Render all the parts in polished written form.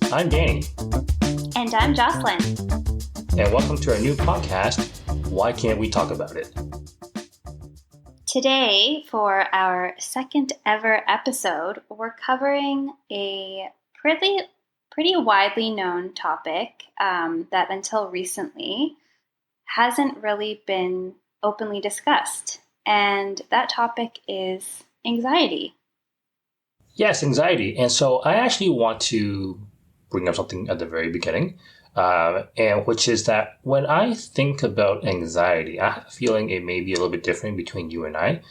I'm Danny, And I'm Jocelyn. and welcome to our new podcast, Why Can't We Talk About It? Today, for our second ever episode, we're covering a pretty widely known topic that until recently hasn't really been openly discussed. And that topic is anxiety. Yes, anxiety. And so I actually want to bring up something at the very beginning, and which is that when I think about anxiety, I have a feeling it may be a little bit different between you and I,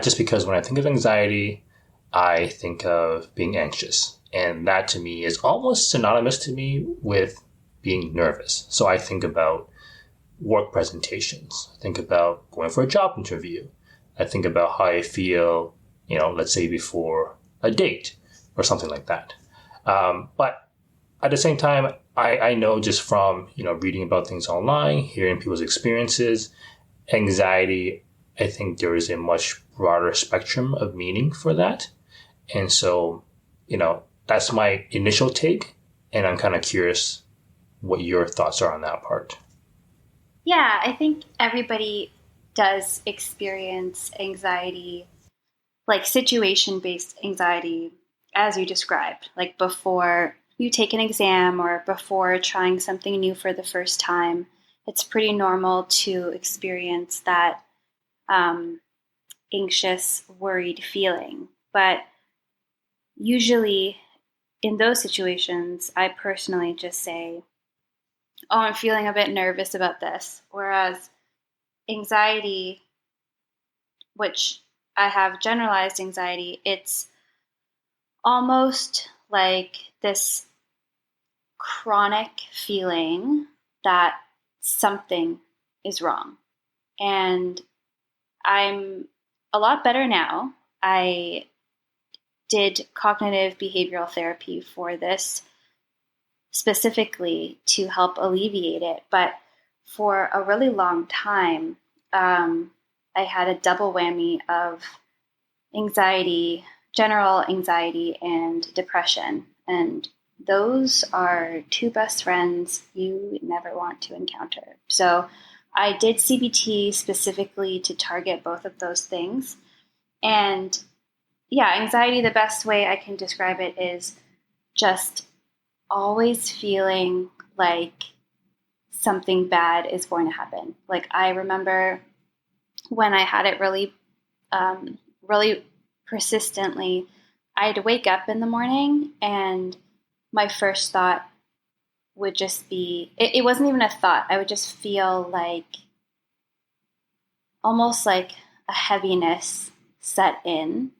just because when I think of anxiety, I think of being anxious. And that to me is almost synonymous to me with being nervous. So I think about work presentations. I think about going for a job interview. I think about how I feel, let's say before a date or something like that. But at the same time, I know just from, reading about things online, hearing people's experiences, anxiety, I think there is a much broader spectrum of meaning for that. And so, that's my initial take. And I'm kind of curious what your thoughts are on that part. Yeah, I think everybody does experience anxiety, like situation-based anxiety, as you described, like before you take an exam or before trying something new for the first time. It's pretty normal to experience that anxious, worried feeling. But usually in those situations, I personally just say, oh, I'm feeling a bit nervous about this. Whereas anxiety, which I have generalized anxiety, it's almost like this chronic feeling that something is wrong. And I'm a lot better now. I did cognitive behavioral therapy for this specifically to help alleviate it. But for a really long time, I had a double whammy of anxiety, general anxiety, and depression. And those are two best friends you never want to encounter. So I did CBT specifically to target both of those things. And yeah, anxiety, the best way I can describe it is just always feeling like something bad is going to happen. Like I remember when I had it really, really persistently, I'd wake up in the morning and my first thought would just be, it wasn't even a thought. I would just feel like almost like a heaviness set in.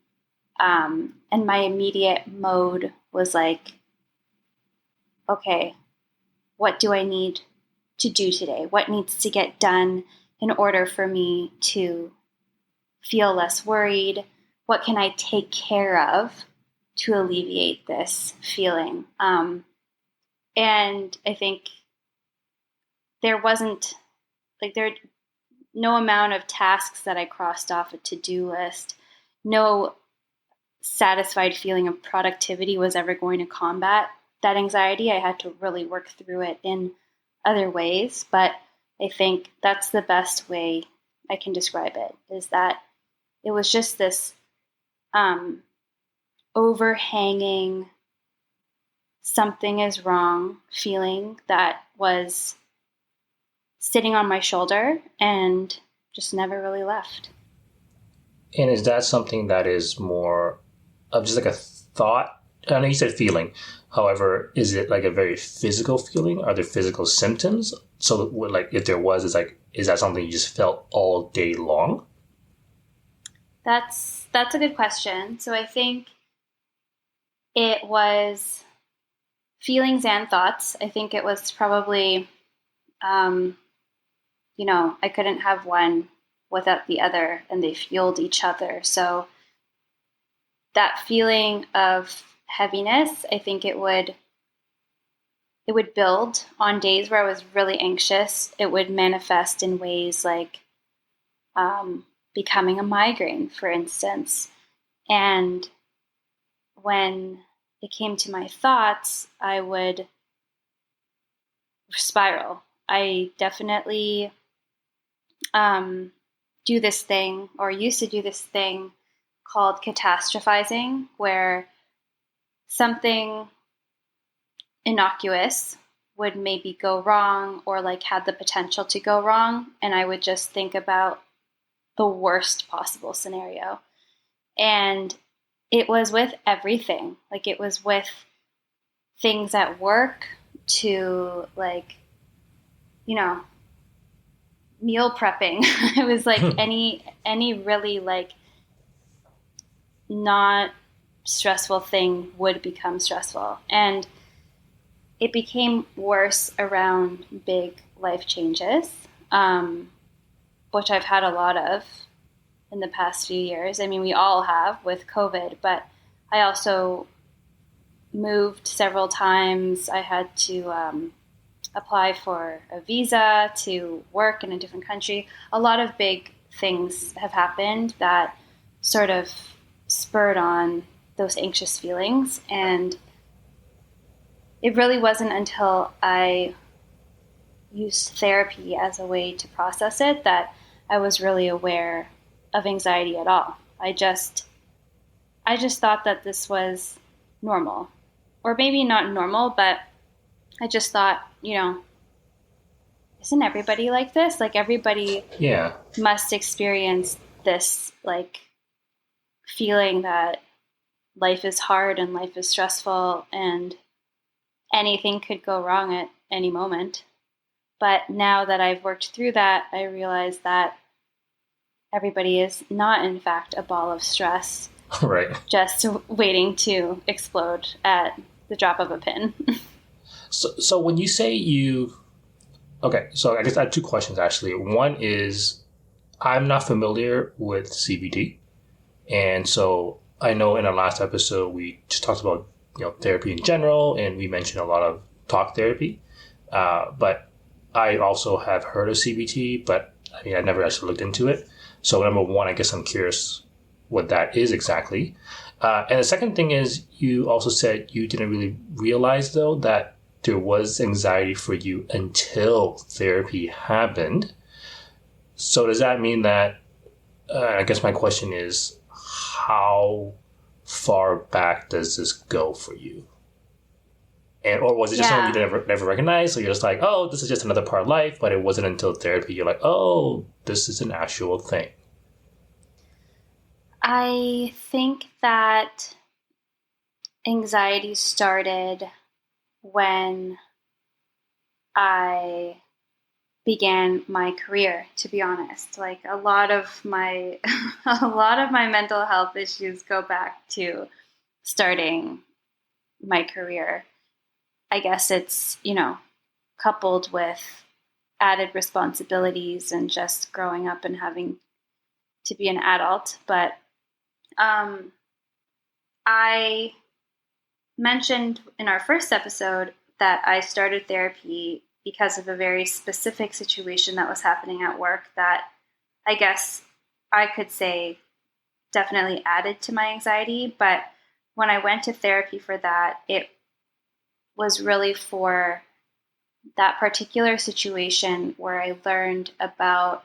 And my immediate mode was like, okay, what do I need to do today? What needs to get done in order for me to feel less worried? What can I take care of to alleviate this feeling? And I think there wasn't no amount of tasks that I crossed off a to-do list, no satisfied feeling of productivity was ever going to combat that anxiety. I had to really work through it in other ways, but I think that's the best way I can describe it, is that it was just this overhanging something is wrong feeling that was sitting on my shoulder and just never really left. And is that something that is more of just like a thought? I know you said feeling. However, is it like a very physical feeling? Are there physical symptoms? So like if there was, is that something you just felt all day long? That's a good question. So I think it was feelings and thoughts. I think it was probably, I couldn't have one without the other, and they fueled each other. So that feeling of heaviness, I think it would build on days where I was really anxious. It would manifest in ways like becoming a migraine, for instance. And when it came to my thoughts, I would spiral. I definitely do this thing, or used to do this thing called catastrophizing, where something innocuous would maybe go wrong or like had the potential to go wrong. And I would just think about the worst possible scenario. And it was with everything. Like it was with things at work to like, you know, meal prepping. It was like any really like not stressful thing would become stressful. And it became worse around big life changes, which I've had a lot of in the past few years. I mean, we all have with COVID, but I also moved several times. I had to apply for a visa to work in a different country. A lot of big things have happened that sort of spurred on those anxious feelings. And it really wasn't until I used therapy as a way to process it that I was really aware of anxiety at all. I just thought that this was normal. Or maybe not normal, but I just thought, isn't everybody like this? Like everybody must experience this like feeling that life is hard and life is stressful and anything could go wrong at any moment. But now that I've worked through that, I realize that everybody is not, in fact, a ball of stress. Right. Just waiting to explode at the drop of a pin. So when you say okay, so I guess I have two questions actually. One is, I'm not familiar with CBT. And so I know in our last episode, we just talked about, therapy in general, and we mentioned a lot of talk therapy. But I also have heard of CBT, but I mean, I never actually looked into it. So number one, I guess I'm curious what that is exactly. And the second thing is, you also said you didn't really realize, though, that there was anxiety for you until therapy happened. So does that mean that, I guess my question is, how far back does this go for you? Or was it just something you never recognized? So you're just like, oh, this is just another part of life, but it wasn't until therapy you're like, oh, this is an actual thing. I think that anxiety started when I began my career, to be honest. Like a lot of my mental health issues go back to starting my career. I guess it's, coupled with added responsibilities and just growing up and having to be an adult. But I mentioned in our first episode that I started therapy because of a very specific situation that was happening at work that I guess I could say definitely added to my anxiety. But when I went to therapy for that, it was really for that particular situation where I learned about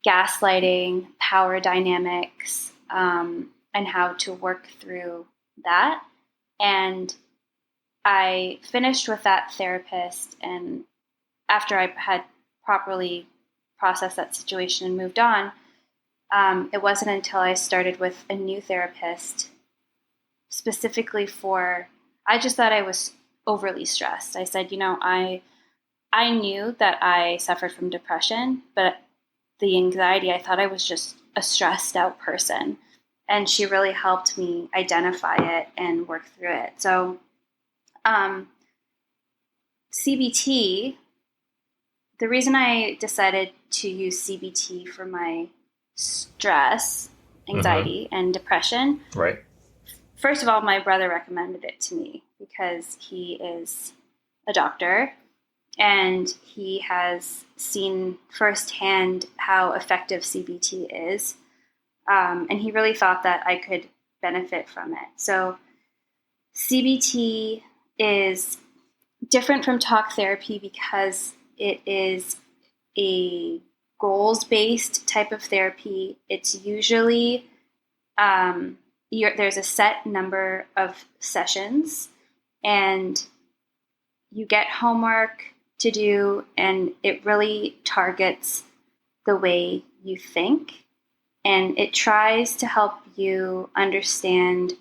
gaslighting, power dynamics, and how to work through that. And I finished with that therapist, and after I had properly processed that situation and moved on, it wasn't until I started with a new therapist specifically I just thought I was overly stressed. I said, I knew that I suffered from depression, but the anxiety, I thought I was just a stressed out person. And she really helped me identify it and work through it. So CBT, the reason I decided to use CBT for my stress, anxiety, and depression. Right. First of all, my brother recommended it to me because he is a doctor and he has seen firsthand how effective CBT is. And he really thought that I could benefit from it. So CBT is different from talk therapy because it is a goals-based type of therapy. It's usually there's a set number of sessions, and you get homework to do, and it really targets the way you think, and it tries to help you understand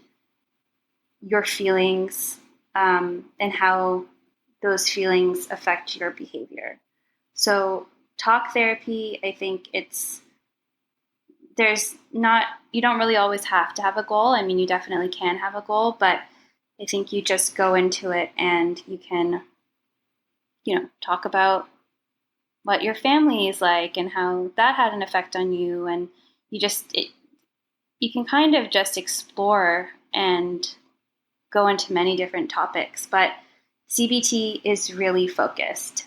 your feelings and how those feelings affect your behavior. So talk therapy, I think you don't really always have to have a goal. I mean, you definitely can have a goal, but I think you just go into it and you can, talk about what your family is like and how that had an effect on you. And you can kind of just explore and go into many different topics, but CBT is really focused.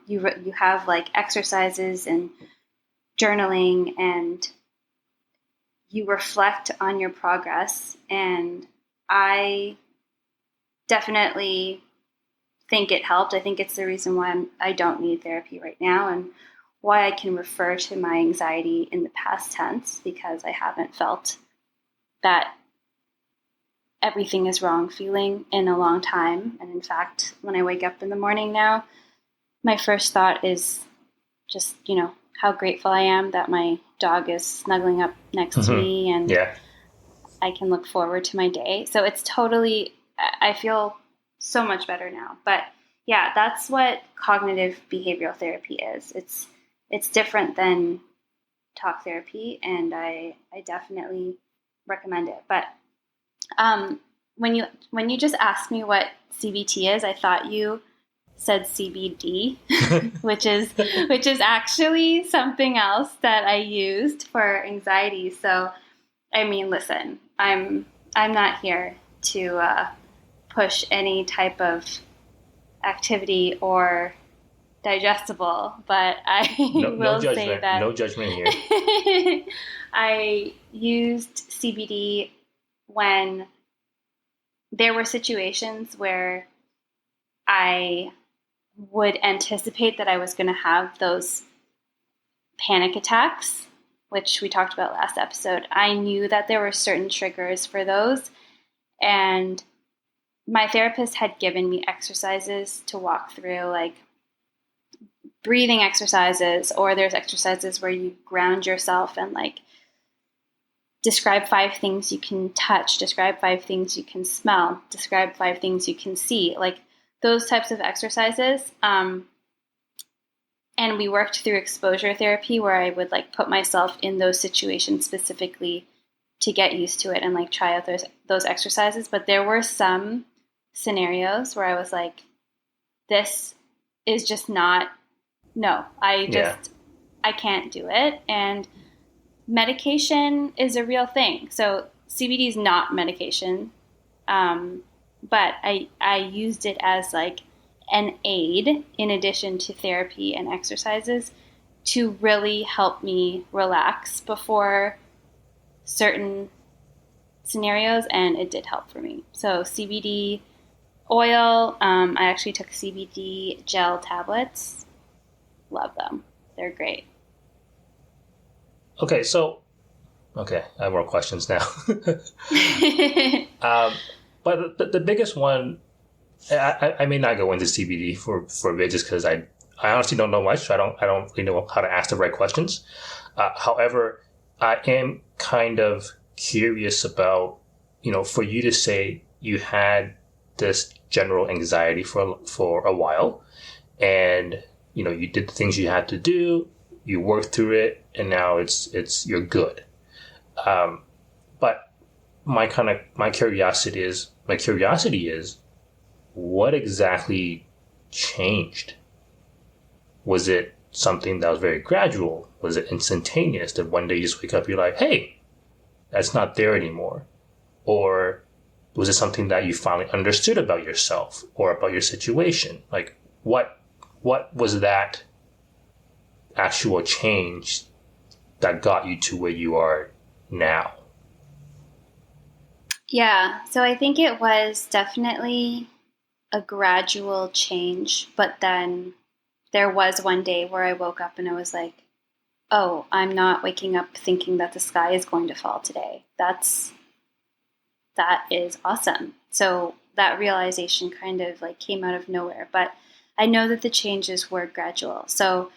You have like exercises and journaling, and you reflect on your progress. And I definitely think it helped. I think it's the reason why I don't need therapy right now, and why I can refer to my anxiety in the past tense, because I haven't felt that everything is wrong feeling in a long time. And in fact, when I wake up in the morning now, my first thought is just, how grateful I am that my dog is snuggling up next to me, and I can look forward to my day. So it's totally, I feel so much better now. But yeah, that's what cognitive behavioral therapy is. It's different than talk therapy, and I definitely recommend it. But when you just asked me what CBT is, I thought you said CBD, which is actually something else that I used for anxiety. So, I mean, listen, I'm not here to push any type of activity or digestible, but I will say that no judgment here. I used CBD when there were situations where I would anticipate that I was going to have those panic attacks, which we talked about last episode. I knew that there were certain triggers for those, and my therapist had given me exercises to walk through, like breathing exercises, or there's exercises where you ground yourself and like describe 5 things you can touch, describe 5 things you can smell, describe 5 things you can see, like those types of exercises. And we worked through exposure therapy, where I would like put myself in those situations specifically to get used to it and like try out those exercises. But there were some scenarios where I was like, this is just not, no, I can't do it. And medication is a real thing. So CBD is not medication. But I used it as like an aid in addition to therapy and exercises to really help me relax before certain scenarios, and it did help for me. So CBD oil, I actually took CBD gel tablets. Love them. They're great. Okay, I have more questions now. But the biggest one, I may not go into CBD for a bit, just because I honestly don't know much. So I don't really know how to ask the right questions. However, I am kind of curious about, for you to say you had this general anxiety for a while, and you did the things you had to do, you worked through it, and now you're good. But my curiosity is what exactly changed? Was it something that was very gradual? Was it instantaneous that one day you just wake up, you're like, hey, that's not there anymore? Or was it something that you finally understood about yourself or about your situation? Like, what was that actual change that got you to where you are now? Yeah. So I think it was definitely a gradual change, but then there was one day where I woke up and I was like, oh, I'm not waking up thinking that the sky is going to fall today. That is awesome. So that realization kind of like came out of nowhere, but I know that the changes were gradual. So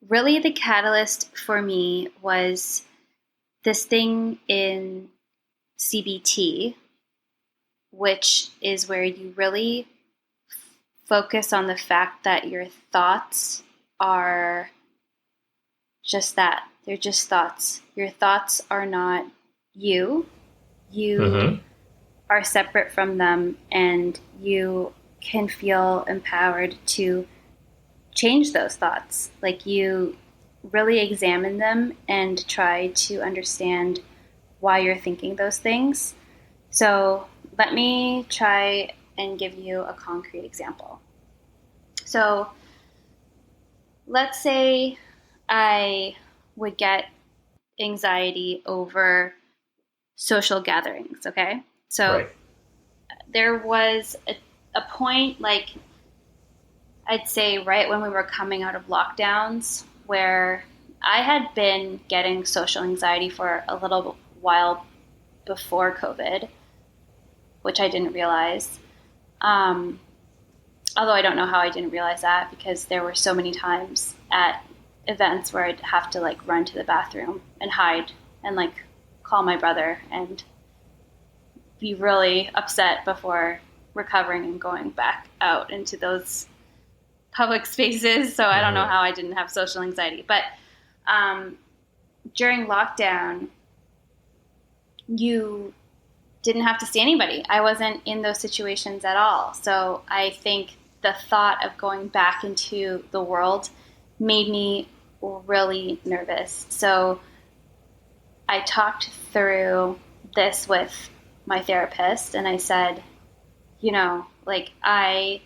really the catalyst for me was this thing in CBT, which is where you really focus on the fact that your thoughts are just that. They're just thoughts. Your thoughts are not you. You Mm-hmm. are separate from them, and you can feel empowered to change those thoughts. Like you really examine them and try to understand why you're thinking those things. So let me try and give you a concrete example. So let's say I would get anxiety over social gatherings, okay? So Right. there was a point, like I'd say right when we were coming out of lockdowns, where I had been getting social anxiety for a little while before COVID, which I didn't realize. Um, Although I don't know how I didn't realize that because there were so many times at events where I'd have to like run to the bathroom and hide and like call my brother and be really upset before recovering and going back out into those public spaces. So I don't know Mm-hmm. how I didn't have social anxiety. But um, during lockdown, you didn't have to see anybody. I wasn't in those situations at all. So I think the thought of going back into the world made me really nervous. So I talked through this with my therapist and I said, like I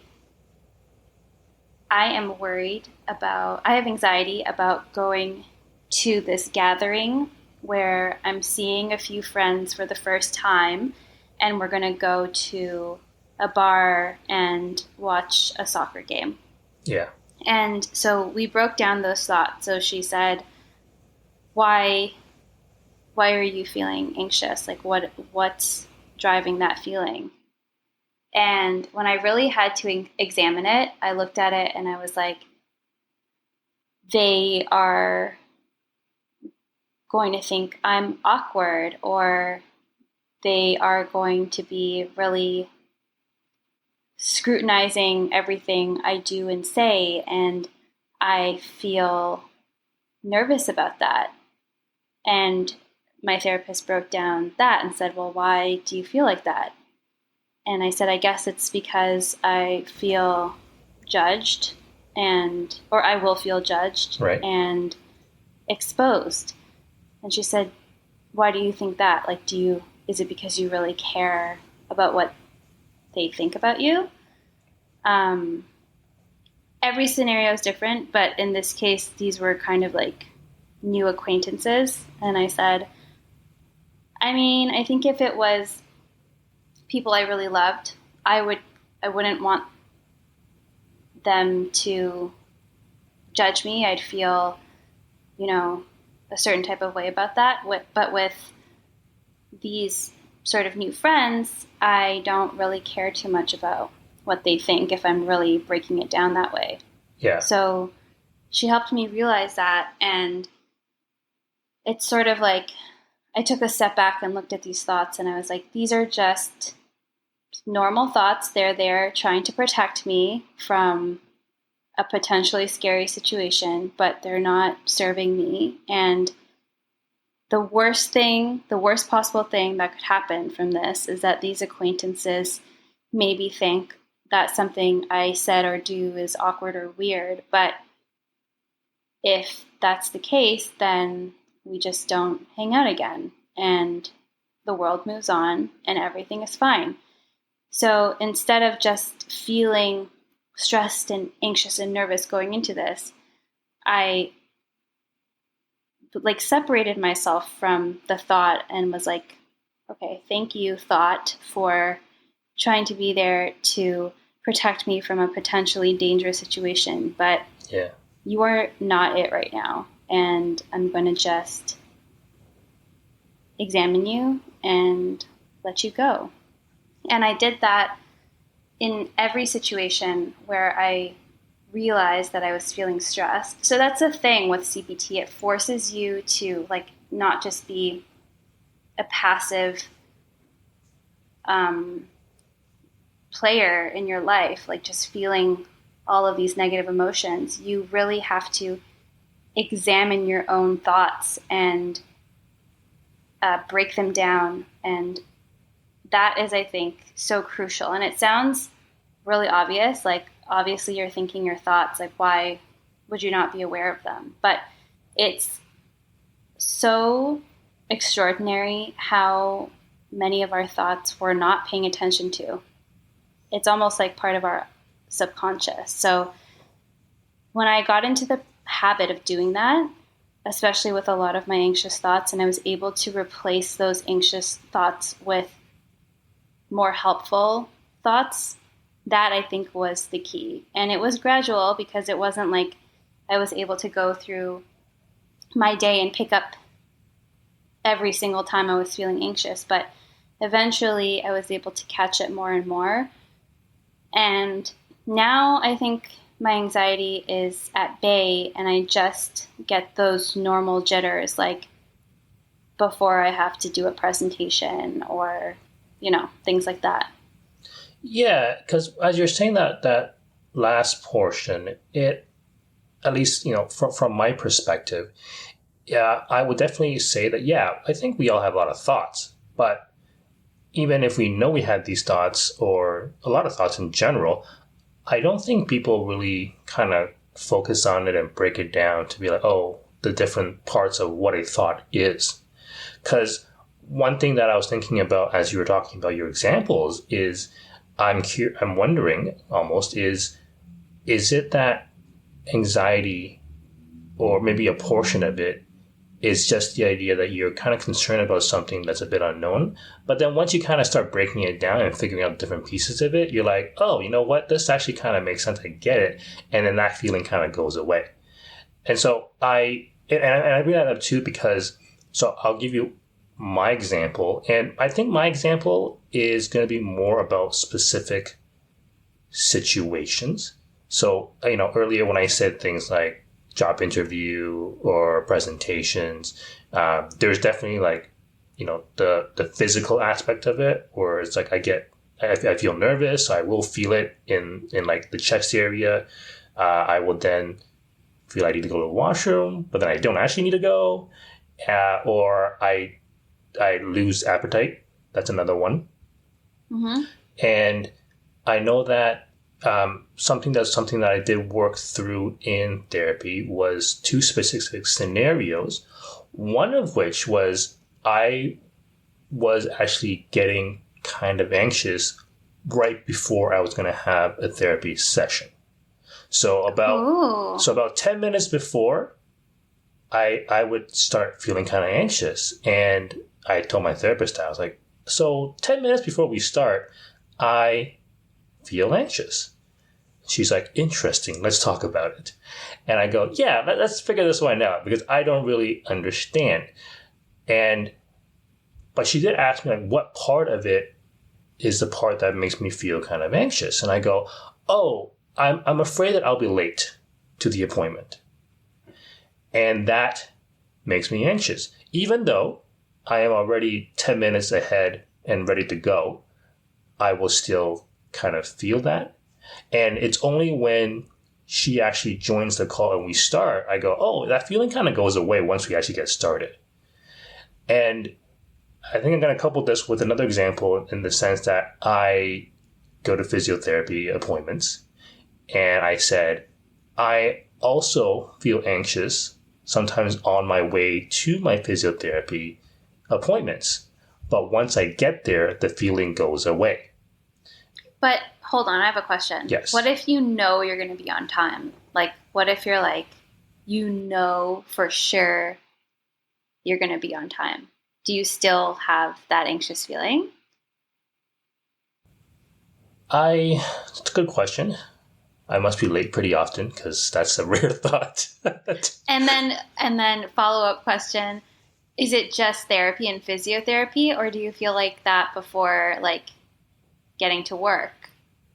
am worried about, I have anxiety about going to this gathering where I'm seeing a few friends for the first time and we're going to go to a bar and watch a soccer game. Yeah. And so we broke down those thoughts. So she said, "Why why are you feeling anxious? Like what's driving that feeling?" And when I really had to examine it, I looked at it and I was like, they are going to think I'm awkward, or they are going to be really scrutinizing everything I do and say. And I feel nervous about that. And my therapist broke down that and said, well, why do you feel like that? And I said, I guess it's because I feel judged or I will feel judged Right. and exposed. And she said, why do you think that? Like, is it because you really care about what they think about you? Um, every scenario is different, but in this case, these were kind of like new acquaintances. And I said, I mean, I think if it was people I really loved, I wouldn't want them to judge me. I'd feel, you know, a certain type of way about that. But with these sort of new friends, I don't really care too much about what they think if I'm really breaking it down that way. Yeah. So she helped me realize that. And it's sort of like I took a step back and looked at these thoughts and I was like, these are just normal thoughts. They're there trying to protect me from a potentially scary situation, but they're not serving me. And the worst possible thing that could happen from this is that these acquaintances maybe think that something I said or do is awkward or weird. But if that's the case, then we just don't hang out again and the world moves on and everything is fine. So instead of just feeling stressed and anxious and nervous going into this, I like separated myself from the thought and was like, okay, thank you, thought, for trying to be there to protect me from a potentially dangerous situation, but Yeah. you are not it right now. And I'm going to just examine you and let you go. And I did that in every situation where I realized that I was feeling stressed. So that's the thing with CPT. It forces you to like not just be a passive player in your life, like just feeling all of these negative emotions. You really have to examine your own thoughts and break them down. And that is, I think, so crucial. And it sounds really obvious. Like, obviously, you're thinking your thoughts. Like, why would you not be aware of them? But it's so extraordinary how many of our thoughts we're not paying attention to. It's almost like part of our subconscious. So when I got into the habit of doing that, especially with a lot of my anxious thoughts, and I was able to replace those anxious thoughts with more helpful thoughts, that I think was the key. And it was gradual because it wasn't like I was able to go through my day and pick up every single time I was feeling anxious, but eventually I was able to catch it more and more. And now I think my anxiety is at bay and I just get those normal jitters like before I have to do a presentation or, things like that. Yeah, because as you're saying that last portion, it, at least, from my perspective, yeah, I would definitely say that, yeah, I think we all have a lot of thoughts. But even if we know we had these thoughts or a lot of thoughts in general, I don't think people really kind of focus on it and break it down to be like, oh, the different parts of what a thought is. Because one thing that I was thinking about as you were talking about your examples is I'm wondering almost is it that anxiety or maybe a portion of it is just the idea that you're kind of concerned about something that's a bit unknown. But then once you kind of start breaking it down and figuring out different pieces of it, you're like, oh, you know what? This actually kind of makes sense. I get it. And then that feeling kind of goes away. And so I bring that up too because, so I'll give you my example. And I think my example is going to be more about specific situations. So, earlier when I said things like job interview or presentations, there's definitely like, the physical aspect of it, where it's like I feel nervous. So I will feel it in like the chest area. I will then feel I need to go to the washroom, but then I don't actually need to go, or I lose appetite. That's another one. Mm-hmm. And I know that something that I did work through in therapy was two specific scenarios. One of which was I was actually getting kind of anxious right before I was going to have a therapy session. So about 10 minutes before, I would start feeling kind of anxious. And I told my therapist, I was like, so 10 minutes before we start, I feel anxious. She's like, interesting, let's talk about it. And I go, yeah, let's figure this one out because I don't really understand. But she did ask me, like, what part of it is the part that makes me feel kind of anxious? And I go, oh, I'm afraid that I'll be late to the appointment. And that makes me anxious. Even though I am already 10 minutes ahead and ready to go, I will still kind of feel that. And it's only when she actually joins the call and we start, I go, oh, that feeling kind of goes away once we actually get started. And I think I'm going to couple this with another example in the sense that I go to physiotherapy appointments. And I said, I also feel anxious sometimes on my way to my physiotherapy appointments. But once I get there, the feeling goes away. But hold on, I have a question. Yes. What if you know you're going to be on time? Like, what if you're like, for sure you're going to be on time? do you still have that anxious feeling? It's a good question. I must be late pretty often because that's a rare thought. And then follow-up question, is it just therapy and physiotherapy, or do you feel like that before, like, getting to work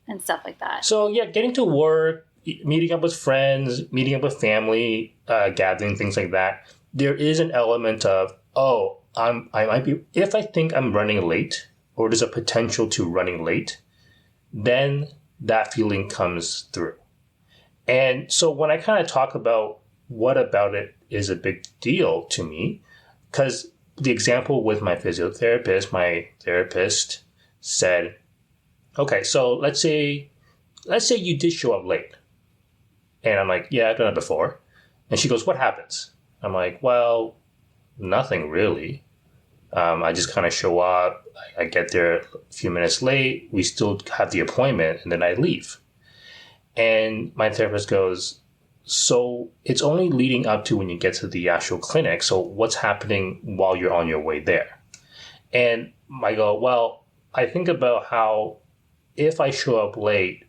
and stuff like that? So yeah, getting to work, meeting up with friends, meeting up with family, gathering, things like that. There is an element of, I might be, if I think I'm running late or there's a potential to running late, then that feeling comes through. And so when I kind of talk about what about it is a big deal to me, because the example with my physiotherapist, my therapist said, okay, so let's say you did show up late. And I'm like, yeah, I've done it before. And she goes, what happens? I'm like, well, nothing really. I just kind of show up. I get there a few minutes late. We still have the appointment, and then I leave. And my therapist goes, so it's only leading up to when you get to the actual clinic. So what's happening while you're on your way there? And I go, well, I think about how if I show up late,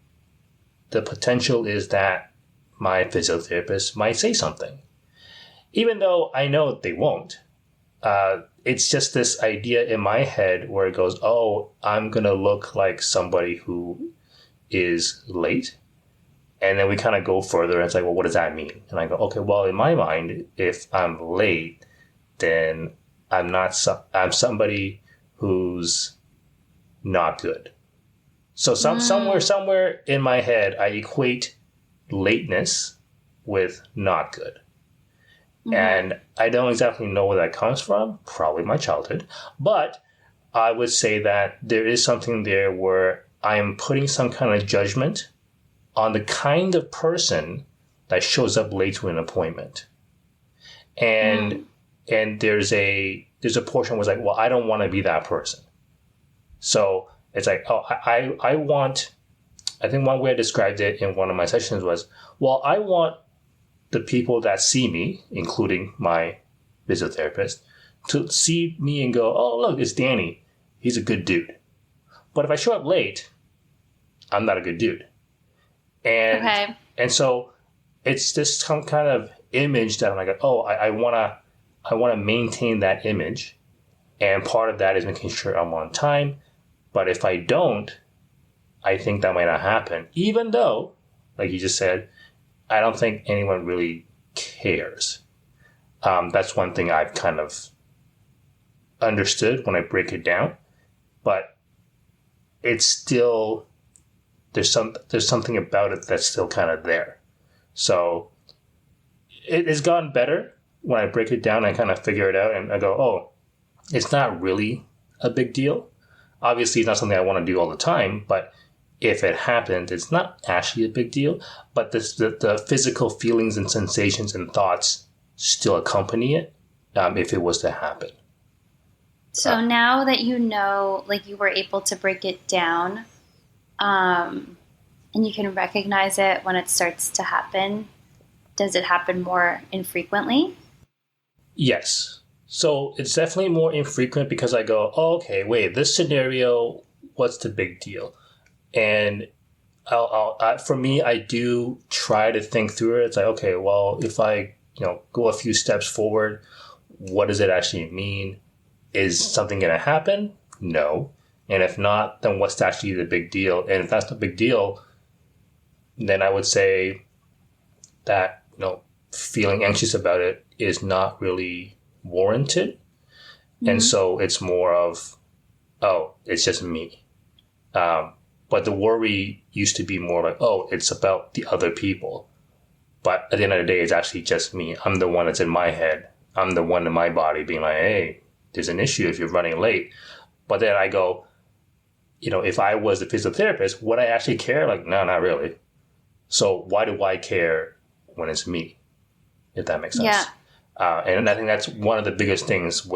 the potential is that my physiotherapist might say something. Even though I know they won't. It's just this idea in my head where it goes, oh, I'm going to look like somebody who is late. And then we kind of go further and it's like, well, what does that mean? And I go, okay, well, in my mind, if I'm late, then I'm somebody who's not good. So somewhere in my head, I equate lateness with not good. Mm-hmm. And I don't exactly know where that comes from, probably my childhood. But I would say that there is something there where I am putting some kind of judgment on the kind of person that shows up late to an appointment. And there's a portion where it's like, well, I don't want to be that person. So it's like, oh, I think one way I described it in one of my sessions was, well, I want the people that see me, including my physiotherapist, to see me and go, oh, look, it's Danny. He's a good dude. But if I show up late, I'm not a good dude. And so it's this some kind of image that I'm like, oh, I want to maintain that image. And part of that is making sure I'm on time. But if I don't, I think that might not happen. Even though, like you just said, I don't think anyone really cares. That's one thing I've kind of understood when I break it down. But it's still, there's something about it that's still kind of there. So it has gotten better when I break it down and kind of figure it out and I go, oh, it's not really a big deal. Obviously, it's not something I want to do all the time, but if it happened, it's not actually a big deal. But the physical feelings and sensations and thoughts still accompany it if it was to happen. So now that you know, like you were able to break it down, and you can recognize it when it starts to happen, does it happen more infrequently? Yes. So it's definitely more infrequent because I go, oh, okay, wait, this scenario, what's the big deal? And for me, I do try to think through it. It's like, okay, well, if I go a few steps forward, what does it actually mean? Is something going to happen? No. And if not, then what's actually the big deal? And if that's the big deal, then I would say that feeling anxious about it is not really warranted. Mm-hmm. And so it's more of, oh, it's just me. But the worry used to be more like, oh, it's about the other people. But at the end of the day, it's actually just me. I'm the one that's in my head. I'm the one in my body being like, hey, there's an issue if you're running late. But then I go, if I was the physiotherapist, would I actually care? Like, no, not really. So why do I care when it's me? If that makes sense. Yeah. And I think that's one of the biggest things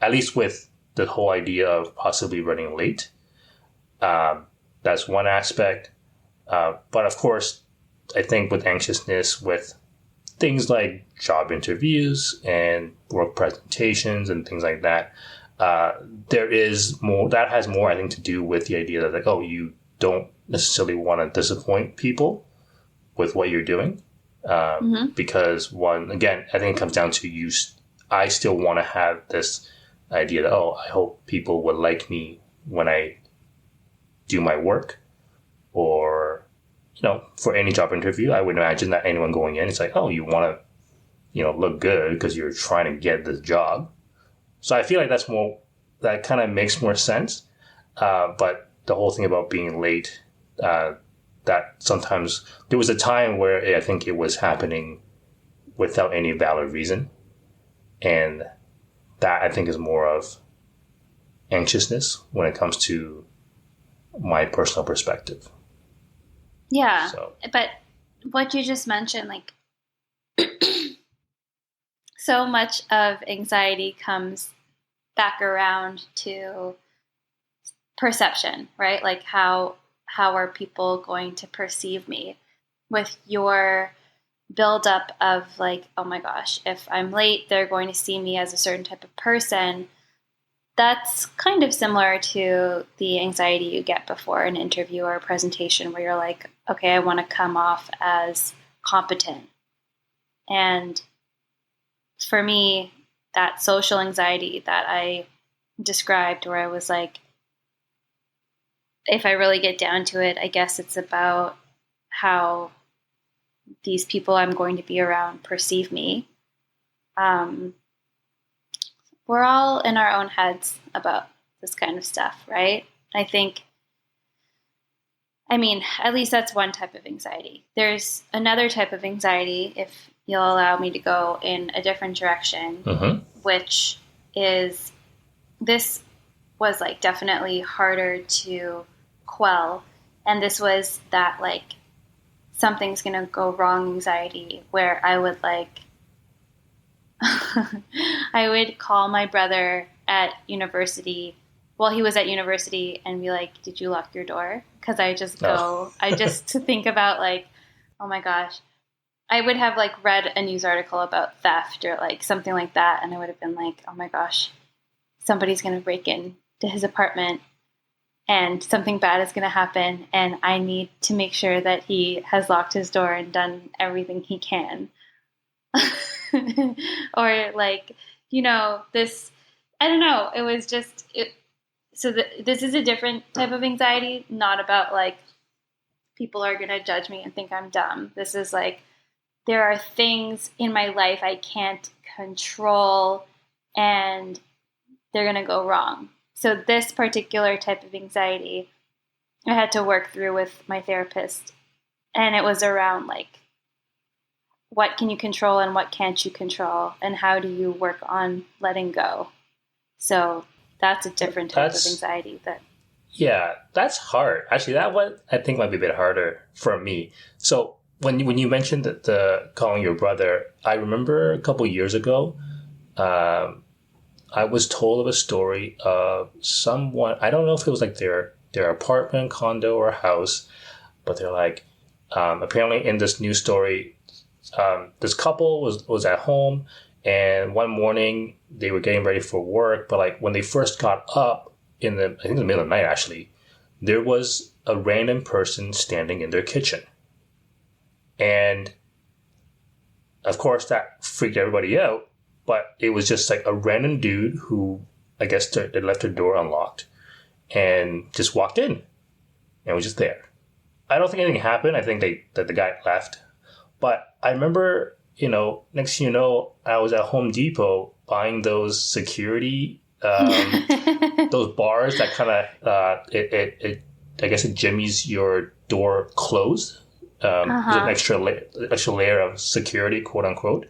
at least with the whole idea of possibly running late. That's one aspect. But of course, I think with anxiousness, with things like job interviews and work presentations and things like that, there is more that has more, I think, to do with the idea that, like, oh, you don't necessarily want to disappoint people with what you're doing. Because one, again, I think it comes down to you. I still want to have this idea that, oh, I hope people would like me when I do my work, or, for any job interview, I would imagine that anyone going in, it's like, oh, you want to, look good because you're trying to get this job. So I feel like that kind of makes more sense. But the whole thing about being late, that sometimes there was a time where I think it was happening without any valid reason. And that, I think, is more of anxiousness when it comes to my personal perspective. Yeah. So. But what you just mentioned, like, so much of anxiety comes back around to perception, right? Like, how are people going to perceive me? With your buildup of, like, oh my gosh, if I'm late, they're going to see me as a certain type of person. That's kind of similar to the anxiety you get before an interview or a presentation, where you're like, okay, I want to come off as competent. And for me, that social anxiety that I described, where I was like, if I really get down to it, I guess it's about how these people I'm going to be around perceive me. We're all in our own heads about this kind of stuff, right? I mean, at least that's one type of anxiety. There's another type of anxiety, if you'll allow me to go in a different direction, which is, this was like definitely harder to quell. And this was that, like, something's going to go wrong anxiety, where I would I would call my brother at university while he was at university and be like, did you lock your door? Because I just to think about, like, oh my gosh, I would have, like, read a news article about theft or, like, something like that. And I would have been like, oh my gosh, somebody's going to break into his apartment and something bad is going to happen. And I need to make sure that he has locked his door and done everything he can. Or, like, this, I don't know. It was just, this is a different type of anxiety, not about, like, people are going to judge me and think I'm dumb. This is like, there are things in my life I can't control and they're going to go wrong. So this particular type of anxiety I had to work through with my therapist. And it was around, like, what can you control and what can't you control? And how do you work on letting go? So that's a different type of anxiety. Yeah, that's hard. Actually, that one I think might be a bit harder for me. So when you mentioned that the calling your brother, I remember a couple years ago, I was told of a story of someone, I don't know if it was like their apartment, condo, or house, but they're like, apparently in this news story, this couple was at home, and one morning they were getting ready for work, but, like, when they first got up I think in the middle of the night, actually, there was a random person standing in their kitchen. And of course that freaked everybody out, but it was just like a random dude who, I guess, they left their door unlocked and just walked in and was just there. I don't think anything happened. I think that the guy left. But I remember, next thing you know, I was at Home Depot buying those security, those bars that kind of, I guess it jimmies your door closed. There's an extra layer of security, quote unquote.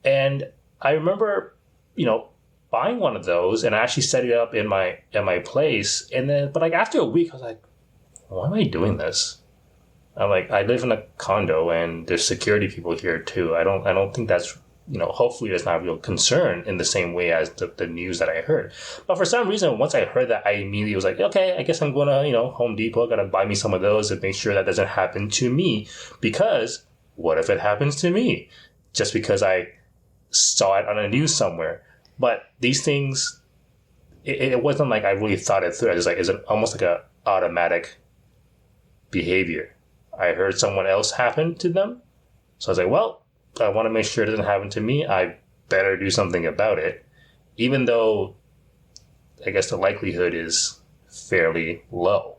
And I remember, buying one of those, and I actually set it up in my place. And then, but, like, after a week, I was like, why am I doing this? I'm like, I live in a condo and there's security people here too. I don't think that's, hopefully that's not a real concern in the same way as the news that I heard. But for some reason, once I heard that, I immediately was like, okay, I guess I'm going to, Home Depot, got to buy me some of those and make sure that doesn't happen to me. Because what if it happens to me? Just because I saw it on the news somewhere. But these things, it wasn't like I really thought it through. I just like, it's almost like a automatic behavior. I heard someone else happen to them. So I was like, well, I want to make sure it doesn't happen to me. I better do something about it. Even though I guess the likelihood is fairly low.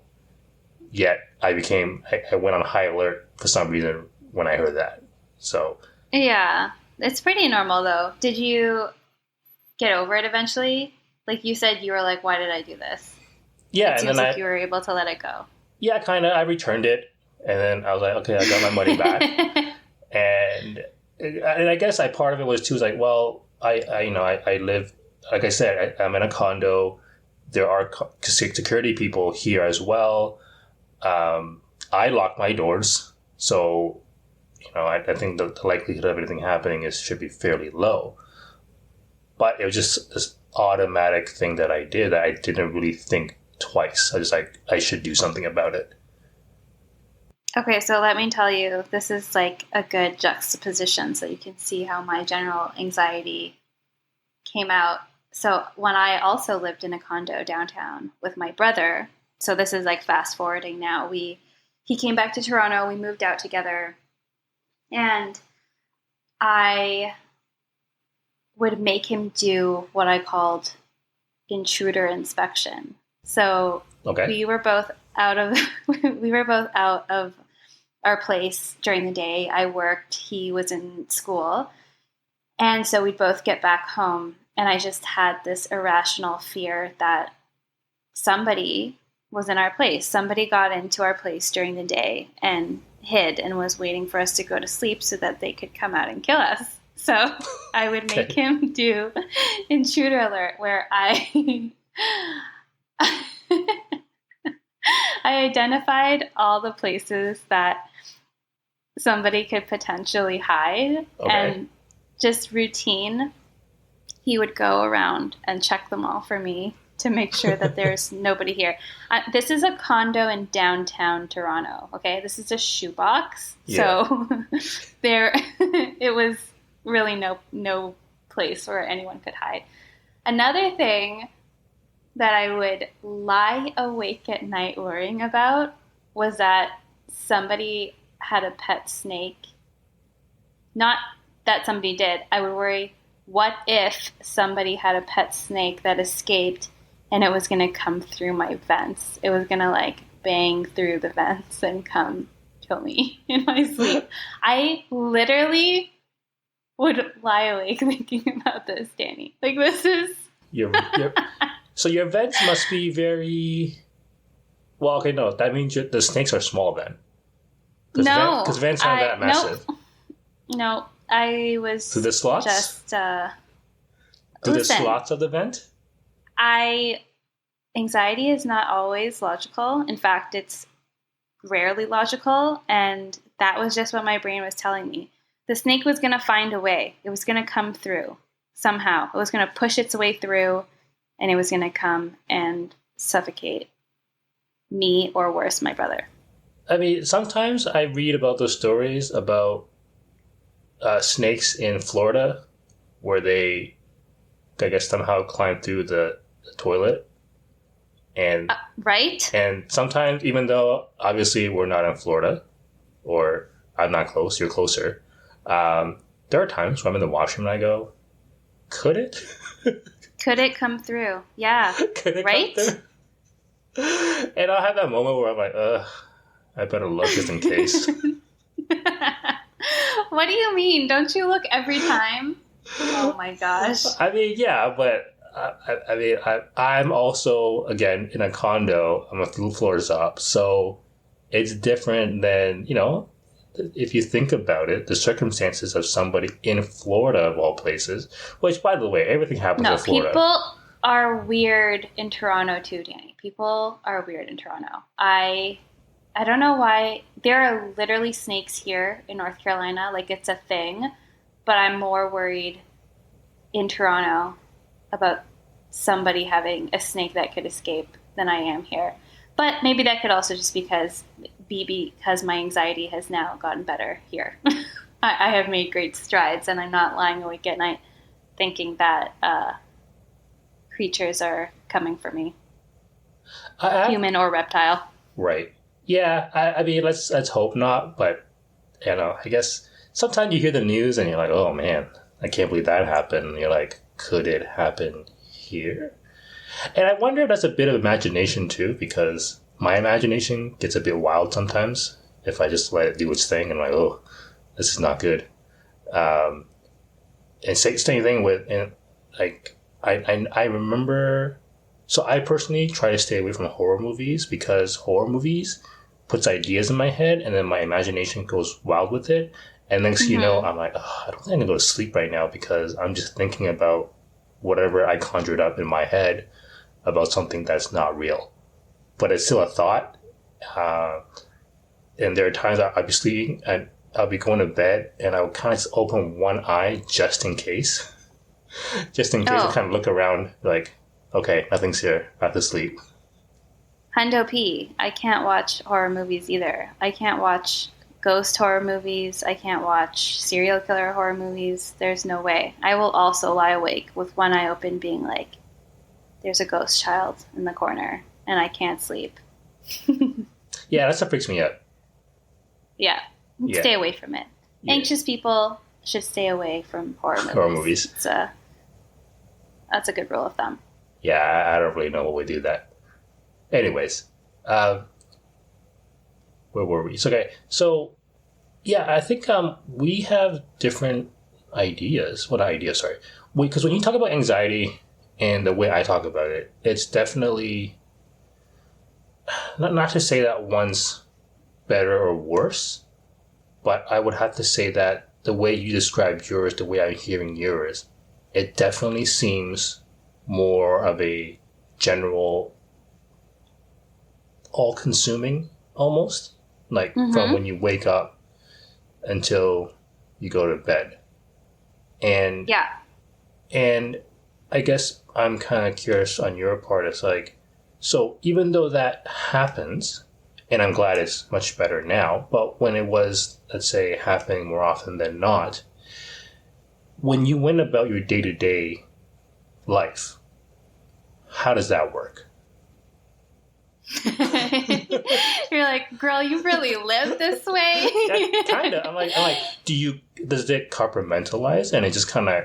Yet I went on high alert for some reason when I heard that. So. Yeah, it's pretty normal though. Did you get over it eventually? Like you said, you were like, why did I do this? Yeah. It seems like you were able to let it go. Yeah, kind of. I returned it. And then I was like, okay, I got my money back. and I guess part of it was too, was like, well, I live, like I said, I'm in a condo. There are security people here as well. I lock my doors. So, I think the likelihood of anything happening should be fairly low. But it was just this automatic thing that I did that I didn't really think twice. I just like, I should do something about it. Okay, so let me tell you, this is like a good juxtaposition so you can see how my general anxiety came out. So when I also lived in a condo downtown with my brother, so this is like fast forwarding now, he came back to Toronto, we moved out together, and I would make him do what I called intruder inspection. So we were both out of our place during the day. I worked, he was in school. And so we'd both get back home. And I just had this irrational fear that somebody was in our place. Somebody got into our place during the day and hid and was waiting for us to go to sleep so that they could come out and kill us. So I would make him do intruder alert where I identified all the places that somebody could potentially hide, and just routine, he would go around and check them all for me to make sure that there's nobody here. This is a condo in downtown Toronto, okay? This is a shoebox. Yeah. So it was really no place where anyone could hide. Another thing that I would lie awake at night worrying about was that somebody had a pet snake. Not that somebody did. I would worry, what if somebody had a pet snake that escaped and it was going to come through my vents? It was going to like bang through the vents and come kill me in my sleep. I literally would lie awake thinking about this, Danny. Like, this is... So your vents must be very... Well, okay, no, that means the snakes are small then. No. Because vents aren't that massive. No, I was through the slots? Just... through the slots of the vent? Anxiety is not always logical. In fact, it's rarely logical. And that was just what my brain was telling me. The snake was going to find a way. It was going to come through somehow. It was going to push its way through, and it was going to come and suffocate me, or worse, my brother. I mean, sometimes I read about those stories about snakes in Florida where they, I guess, somehow climb through the toilet. And right. And sometimes, even though obviously we're not in Florida, or I'm not close, you're closer, there are times when I'm in the washroom and I go, could it? Could it come through? Yeah. Could it right? come through? And I'll have that moment where I'm like, I better look just in case. What do you mean? Don't you look every time? Oh my gosh. I mean, yeah, but I'm also, again, in a condo. I'm a few floors up. So it's different than, if you think about it, the circumstances of somebody in Florida, of all places, which, by the way, everything happens in Florida. People are weird in Toronto too, Danny. People are weird in Toronto. I don't know why. There are literally snakes here in North Carolina. Like, it's a thing. But I'm more worried in Toronto about somebody having a snake that could escape than I am here. But maybe that could also just because be because my anxiety has now gotten better here. I have made great strides, and I'm not lying awake at night thinking that creatures are coming for me, human or reptile. Right. Yeah. I mean, let's hope not. But I guess sometimes you hear the news and you're like, oh man, I can't believe that happened. And you're like, could it happen here? And I wonder if that's a bit of imagination too, because my imagination gets a bit wild sometimes if I just let it do its thing and I'm like, oh, this is not good. And same thing with, and like, I remember, so I personally try to stay away from horror movies because horror movies puts ideas in my head and then my imagination goes wild with it. And next thing you know, I'm like, oh, I don't think I can go to sleep right now because I'm just thinking about whatever I conjured up in my head about something that's not real. But it's still a thought. And there are times I'll be sleeping and I'll be going to bed and I'll kind of just open one eye just in case. Just in case I kind of look around like, okay, nothing's here. I have to sleep. Hundo P. I can't watch horror movies either. I can't watch ghost horror movies. I can't watch serial killer horror movies. There's no way. I will also lie awake with one eye open being like, there's a ghost child in the corner and I can't sleep. Yeah, that stuff freaks me out. Yeah. Stay away from it. Yeah. Anxious people should stay away from horror movies. That's a good rule of thumb. Yeah, I don't really know what would do that. Anyways, where were we? So yeah, I think we have different ideas. What ideas? Sorry, because when you talk about anxiety and the way I talk about it, it's definitely not to say that one's better or worse, but I would have to say that the way you described yours, the way I'm hearing yours, it definitely seems more of a general, all-consuming almost, like from when you wake up until you go to bed. And I guess I'm kind of curious on your part. It's like, so even though that happens, and I'm glad it's much better now, but when it was, let's say, happening more often than not, when you went about your day-to-day life, how does that work? You're like, girl, you really live this way? Yeah, kind of. I'm like, does it compartmentalize and it just kind of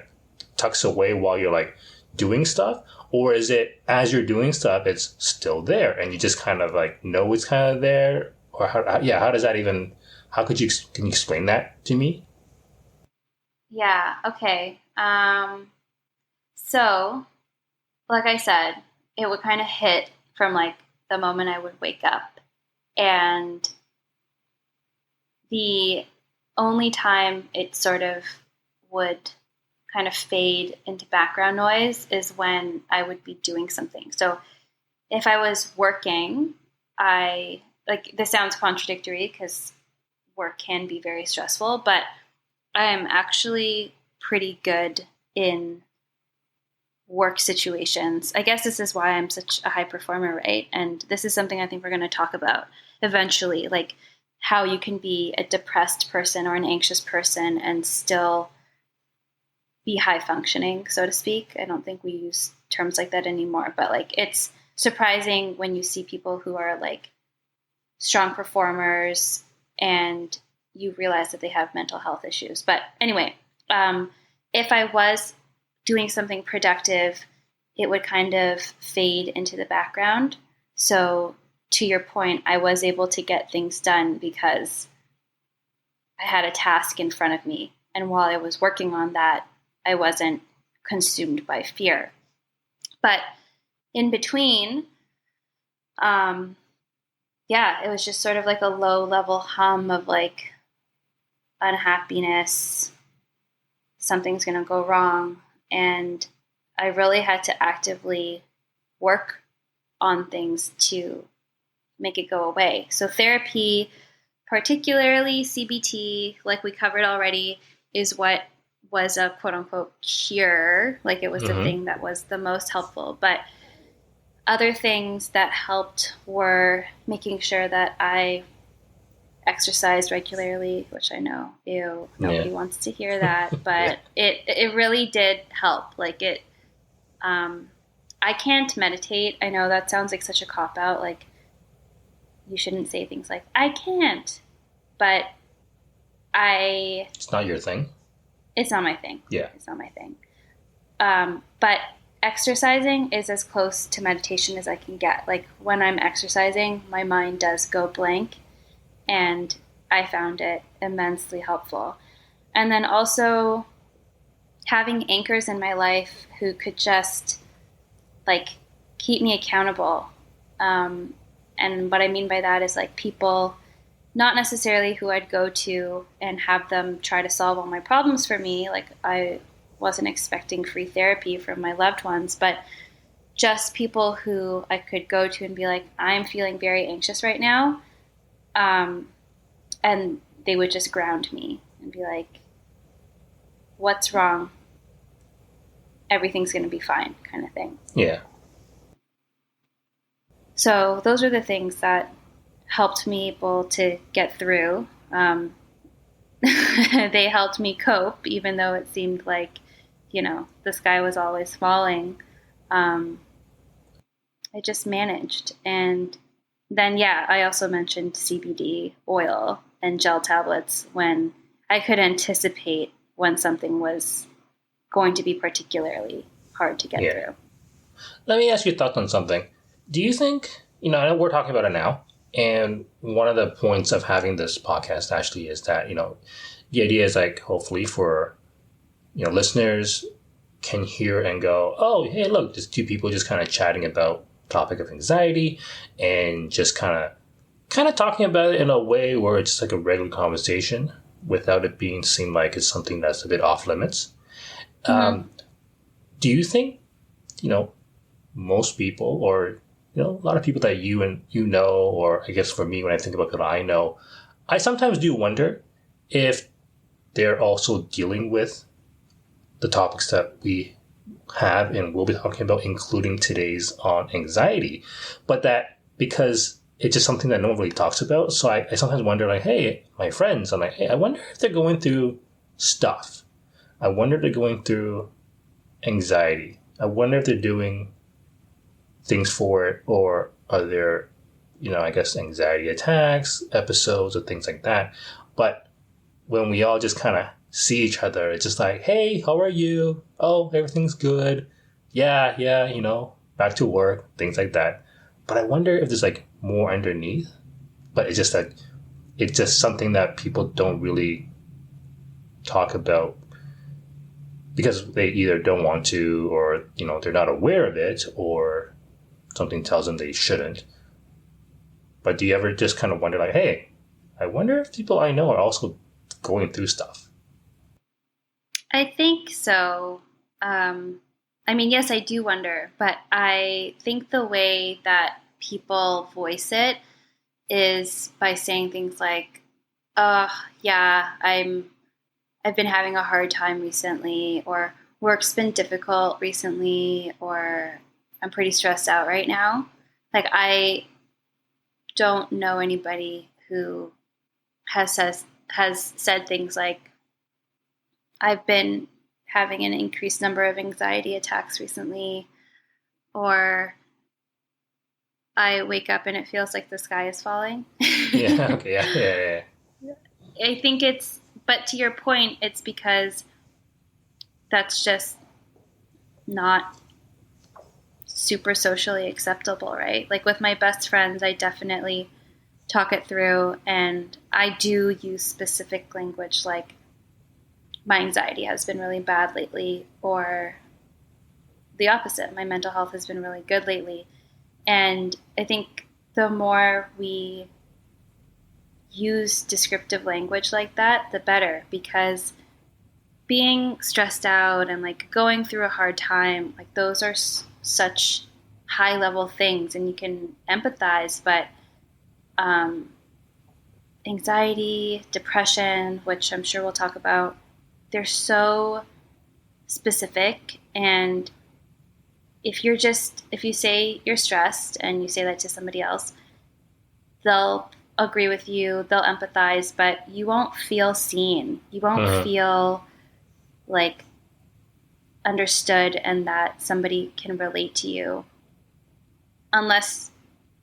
tucks away while you're like doing stuff? Or is it, as you're doing stuff, it's still there and you just kind of like know it's kind of there? Or how does that even, can you explain that to me? Yeah, okay. So, like I said, it would kind of hit from like the moment I would wake up. And the only time it sort of would kind of fade into background noise is when I would be doing something. So if I was working, this sounds contradictory because work can be very stressful, but I am actually pretty good in work situations. I guess this is why I'm such a high performer, right? And this is something I think we're going to talk about eventually, like how you can be a depressed person or an anxious person and still be high functioning, so to speak. I don't think we use terms like that anymore, but like it's surprising when you see people who are like strong performers and you realize that they have mental health issues. But anyway, if I was doing something productive, it would kind of fade into the background. So to your point, I was able to get things done because I had a task in front of me. And while I was working on that, I wasn't consumed by fear. But in between, it was just sort of like a low level hum of like unhappiness. Something's going to go wrong. And I really had to actively work on things to make it go away. So therapy, particularly CBT, like we covered already, is what was a quote unquote cure. Like it was the thing that was the most helpful. But other things that helped were making sure that I exercise regularly, which I know, ew, nobody Yeah. wants to hear that, Yeah. but it really did help. Like it, I can't meditate. I know that sounds like such a cop out. Like you shouldn't say things like I can't, but I, It's not your thing. it's not my thing. Yeah. It's not my thing. But exercising is as close to meditation as I can get. Like when I'm exercising, my mind does go blank, and I found it immensely helpful. And then also having anchors in my life who could just like keep me accountable. And what I mean by that is like people, not necessarily who I'd go to and have them try to solve all my problems for me. Like I wasn't expecting free therapy from my loved ones, but just people who I could go to and be like, I'm feeling very anxious right now. And they would just ground me and be like, what's wrong? Everything's going to be fine, kind of thing. Yeah. So those are the things that helped me able to get through. They helped me cope, even though it seemed like, the sky was always falling. Um, I just managed. And then, yeah, I also mentioned CBD oil and gel tablets when I could anticipate when something was going to be particularly hard to get Yeah. through. Let me ask you a thought on something. Do you think, I know we're talking about it now, and one of the points of having this podcast actually is that, the idea is like hopefully for, listeners can hear and go, oh, hey, look, just two people just kind of chatting about topic of anxiety and just kind of talking about it in a way where it's just like a regular conversation without it being seem like it's something that's a bit off limits. Mm-hmm. Do you think, you know, most people or, a lot of people that you know, or I guess for me, when I think about people I know, I sometimes do wonder if they're also dealing with the topics that we have and we'll be talking about, including today's on anxiety, but that because it's just something that no one really talks about. So I sometimes wonder, like, hey, my friends, I'm like, hey, I wonder if they're going through stuff. I wonder if they're going through anxiety. I wonder if they're doing things for it, or are there, I guess anxiety attacks, episodes, or things like that. But when we all just kind of see each other, it's just like, hey, how are you? Oh, everything's good. Yeah, yeah, back to work, things like that. But I wonder if there's like more underneath. But it's just like, it's just something that people don't really talk about because they either don't want to, or, they're not aware of it, or something tells them they shouldn't. But do you ever just kind of wonder, like, hey, I wonder if people I know are also going through stuff? I think so. I mean, yes, I do wonder, but I think the way that people voice it is by saying things like, "Oh, yeah, I've been having a hard time recently," or "Work's been difficult recently," or "I'm pretty stressed out right now." Like I don't know anybody who has said things like, I've been having an increased number of anxiety attacks recently, or I wake up and it feels like the sky is falling. Yeah. Okay. Yeah. Yeah. Yeah. I think but to your point, it's because that's just not super socially acceptable, right? Like with my best friends, I definitely talk it through, and I do use specific language like, my anxiety has been really bad lately, or the opposite, my mental health has been really good lately. And I think the more we use descriptive language like that, the better, because being stressed out and like going through a hard time, like those are such high level things, and you can empathize, but anxiety, depression, which I'm sure we'll talk about, they're so specific. And if you say you're stressed and you say that to somebody else, they'll agree with you, they'll empathize, but you won't feel seen. You won't feel like understood and that somebody can relate to you unless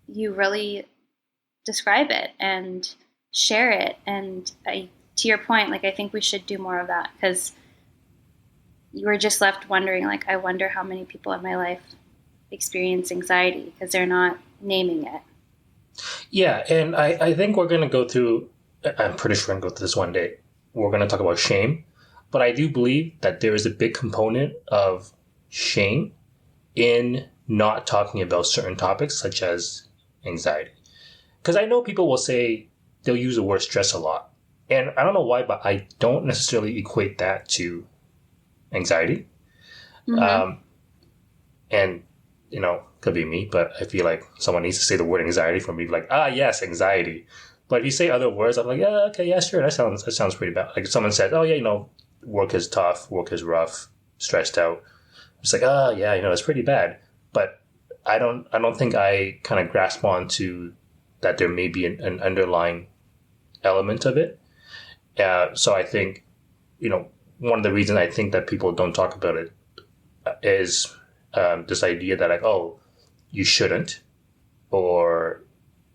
you really describe it and share it. And to your point, like, I think we should do more of that, because you were just left wondering, like, I wonder how many people in my life experience anxiety because they're not naming it. Yeah, and I think we're going to go through, I'm pretty sure we're going to go through this one day. We're going to talk about shame, but I do believe that there is a big component of shame in not talking about certain topics such as anxiety. Because I know people will say, they'll use the word stress a lot. And I don't know why, but I don't necessarily equate that to anxiety. And, you know, could be me, but I feel like someone needs to say the word anxiety for me to be like, yes, anxiety. But if you say other words, I'm like, yeah, okay, yeah, sure, that sounds pretty bad. Like if someone said, oh yeah, you know, work is tough, work is rough, stressed out. It's like, yeah, you know, it's pretty bad. But I don't think I kind of grasp onto that there may be an underlying element of it. So I think, you know, one of the reasons I think that people don't talk about it is this idea that, like, oh, you shouldn't, or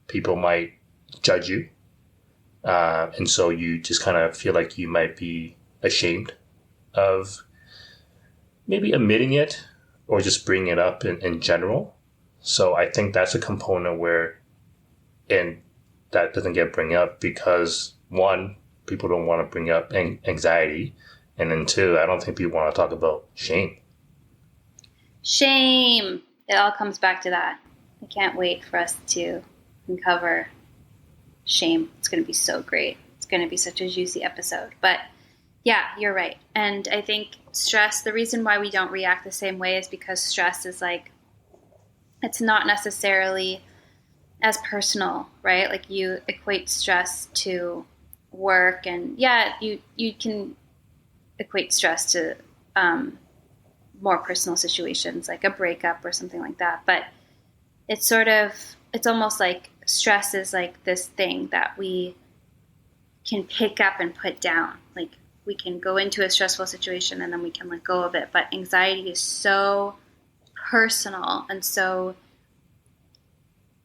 people might judge you. And so you just kind of feel like you might be ashamed of maybe admitting it or just bringing it up in general. So I think that's a component where, and that doesn't get bring up because, one, people don't want to bring up anxiety. And then two, I don't think people want to talk about shame. Shame. It all comes back to that. I can't wait for us to uncover shame. It's going to be so great. It's going to be such a juicy episode. But yeah, you're right. And I think stress, the reason why we don't react the same way is because stress is like, it's not necessarily as personal, right? Like you equate stress to work, and yeah, you can equate stress to more personal situations like a breakup or something like that. But it's almost like stress is like this thing that we can pick up and put down. Like we can go into a stressful situation and then we can let go of it. But anxiety is so personal and so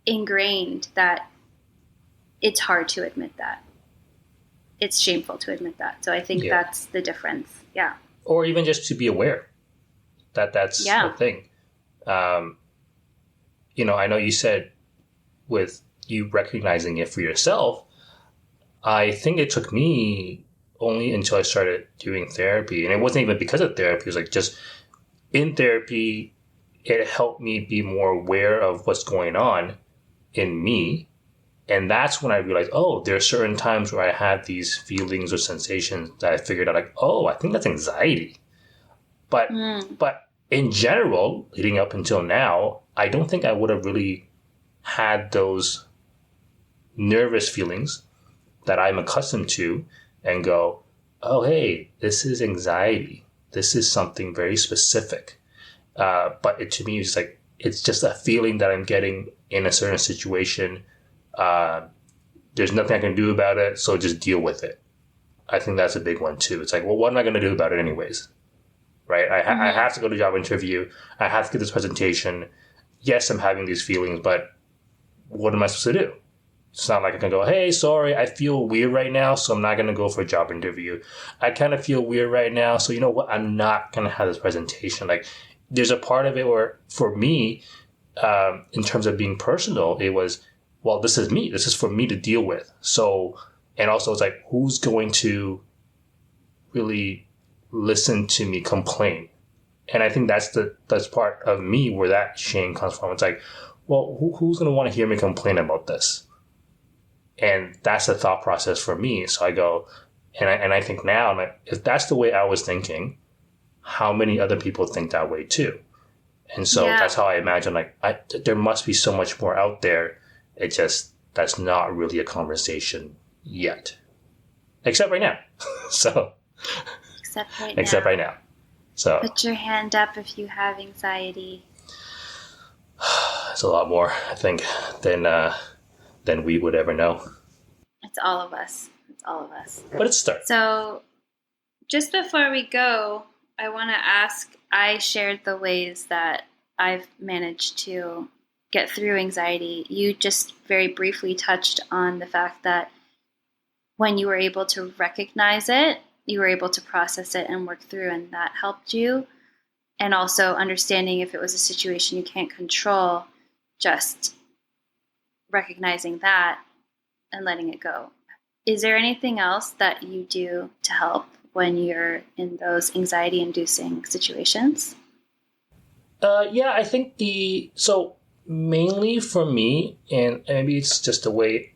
ingrained that it's hard to admit that. It's shameful to admit that. So I think that's the difference. Yeah. Or even just to be aware that that's the thing. You know, I know you said with you recognizing it for yourself, I think it took me only until I started doing therapy. And it wasn't even because of therapy. It was like just in therapy, it helped me be more aware of what's going on in me. And that's when I realized, oh, there are certain times where I had these feelings or sensations that I figured out, like, oh, I think that's anxiety. But in general, leading up until now, I don't think I would have really had those nervous feelings that I'm accustomed to and go, oh, hey, this is anxiety. This is something very specific. But to me, it's like, it's just a feeling that I'm getting in a certain situation. There's nothing I can do about it, so just deal with it. I think that's a big one too. It's like, well, what am I going to do about it anyways? Right? I have to go to a job interview. I have to get this presentation. Yes, I'm having these feelings, but what am I supposed to do? It's not like I can go, hey, sorry, I feel weird right now, so I'm not going to go for a job interview. I kind of feel weird right now, so you know what? I'm not going to have this presentation. Like, there's a part of it where, for me, in terms of being personal, it was, well, this is me. This is for me to deal with. So, and also it's like, who's going to really listen to me complain? And I think that's part of me where that shame comes from. It's like, well, who's going to want to hear me complain about this? And that's the thought process for me. So I go, and I think now, like, if that's the way I was thinking, how many other people think that way too? And so that's how I imagine, like, there must be so much more out there. It just, that's not really a conversation yet. Except right now. So. Except right now. So. Put your hand up if you have anxiety. It's a lot more, I think, than we would ever know. It's all of us. It's all of us. But it's start. So just before we go, I want to ask, I shared the ways that I've managed to get through anxiety. You just very briefly touched on the fact that when you were able to recognize it, you were able to process it and work through, and that helped you. And also understanding if it was a situation you can't control, just recognizing that and letting it go. Is there anything else that you do to help when you're in those anxiety-inducing situations? Yeah, I think so mainly for me, and maybe it's just the way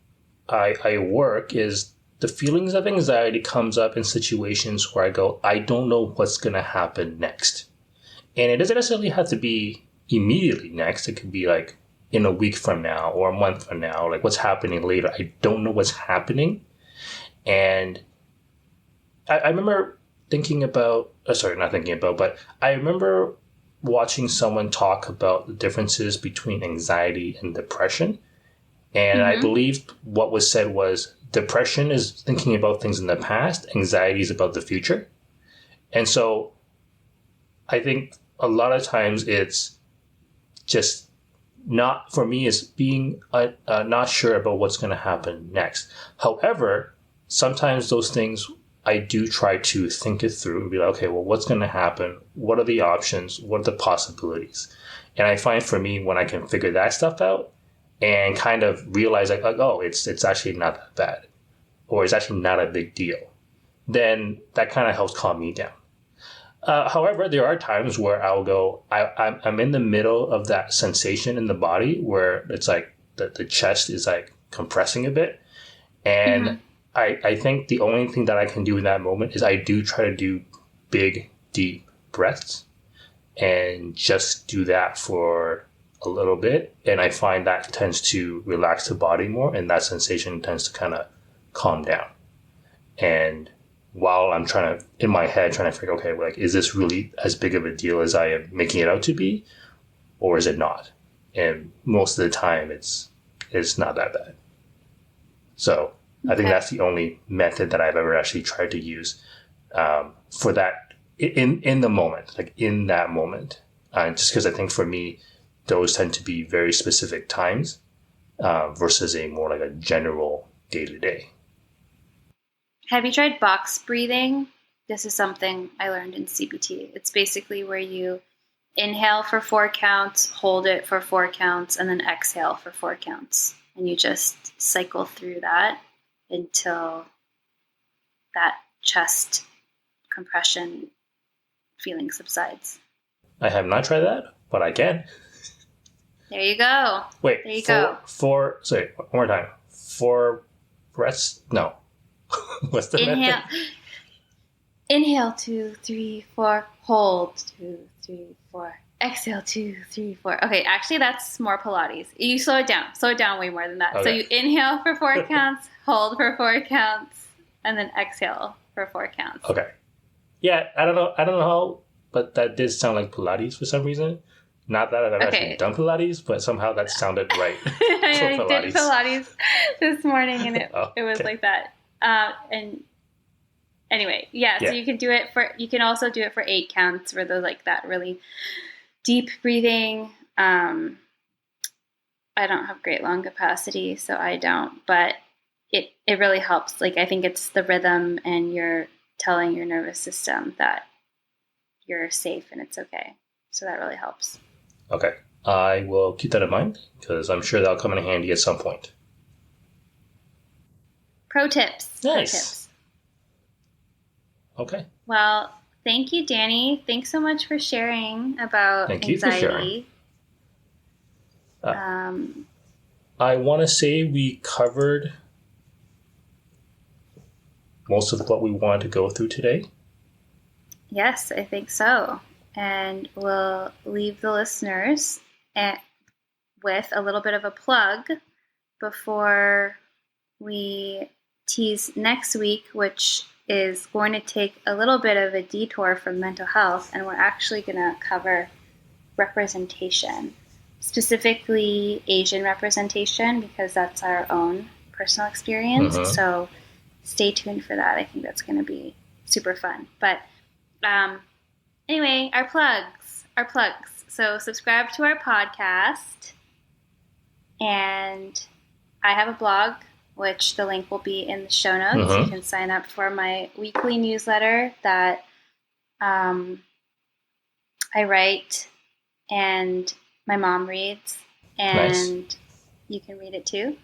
I work, is the feelings of anxiety comes up in situations where I go, I don't know what's going to happen next. And it doesn't necessarily have to be immediately next. It could be like in a week from now or a month from now, like what's happening later. I don't know what's happening. And I remember thinking about, not thinking about, but I remember watching someone talk about the differences between anxiety and depression. And I believe what was said was depression is thinking about things in the past, anxiety is about the future. And so I think a lot of times it's just not, for me, is being not sure about what's going to happen next. However, sometimes those things, I do try to think it through and be like, okay, well, what's going to happen? What are the options? What are the possibilities? And I find for me, when I can figure that stuff out and kind of realize like oh, it's actually not that bad, or it's actually not a big deal, then that kind of helps calm me down. However, there are times where I'll go, I'm in the middle of that sensation in the body where it's like the chest is like compressing a bit. And I think the only thing that I can do in that moment is I do try to do big, deep breaths and just do that for a little bit. And I find that tends to relax the body more, and that sensation tends to kind of calm down. And while I'm in my head, trying to figure, okay, like, is this really as big of a deal as I am making it out to be, or is it not? And most of the time, it's not that bad. So I think that's the only method that I've ever actually tried to use for that in the moment, like in that moment. Just because I think for me, those tend to be very specific times versus a more like a general day-to-day. Have you tried box breathing? This is something I learned in CBT. It's basically where you inhale for 4 counts, hold it for 4 counts, and then exhale for 4 counts. And you just cycle through that until that chest compression feeling subsides. I have not tried that, but I can. There you go. Wait, there you go. Sorry, one more time. 4 breaths? No. What's the method? Inhale 2, 3, 4. Hold 2, 3, 4. Exhale 2, 3, 4. Okay, actually that's more Pilates. You slow it down. Slow it down way more than that. Okay. So you inhale for 4 counts, hold for 4 counts, and then exhale for 4 counts. Okay. Yeah, I don't know how, but that did sound like Pilates for some reason. Not that I've actually done Pilates, but somehow that sounded right. I did Pilates this morning, and it was like that. And anyway, so you can do it you can also do it for 8 counts for like that really deep breathing. I don't have great lung capacity, so I don't, but it really helps. Like, I think it's the rhythm, and you're telling your nervous system that you're safe and it's okay. So that really helps. Okay. I will keep that in mind because I'm sure that'll come in handy at some point. Pro tips. Nice. Pro tips. Okay. Well, thank you, Danny. Thanks so much for sharing about anxiety. Thank you for sharing. I want to say we covered most of what we wanted to go through today. Yes, I think so. And we'll leave the listeners with a little bit of a plug before we tease next week, which is going to take a little bit of a detour from mental health, and we're actually going to cover representation, specifically Asian representation, because that's our own personal experience. Mm-hmm. So stay tuned for that. I think that's going to be super fun. But anyway, our plugs. So subscribe to our podcast. And I have a blog, which the link will be in the show notes. Mm-hmm. You can sign up for my weekly newsletter that I write and my mom reads. And Nice. you can read it too.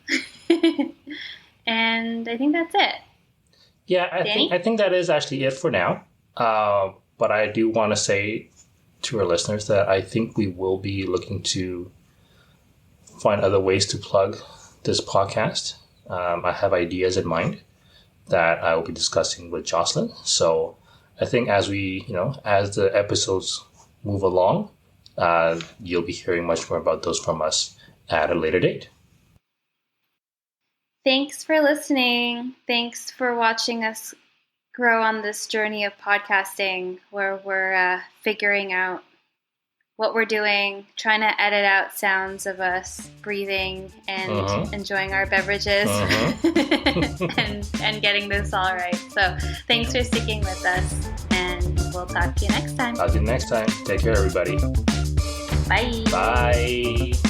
And I think that's it. Yeah, Danny? I think that is actually it for now. But I do want to say to our listeners that I think we will be looking to find other ways to plug this podcast. I have ideas in mind that I will be discussing with Jocelyn. So I think as the episodes move along, you'll be hearing much more about those from us at a later date. Thanks for listening. Thanks for watching us grow on this journey of podcasting where we're figuring out what we're doing, trying to edit out sounds of us breathing and enjoying our beverages and getting this all right. So thanks for sticking with us, and we'll talk to you next time. Talk to you next time. Take care, everybody. Bye. Bye.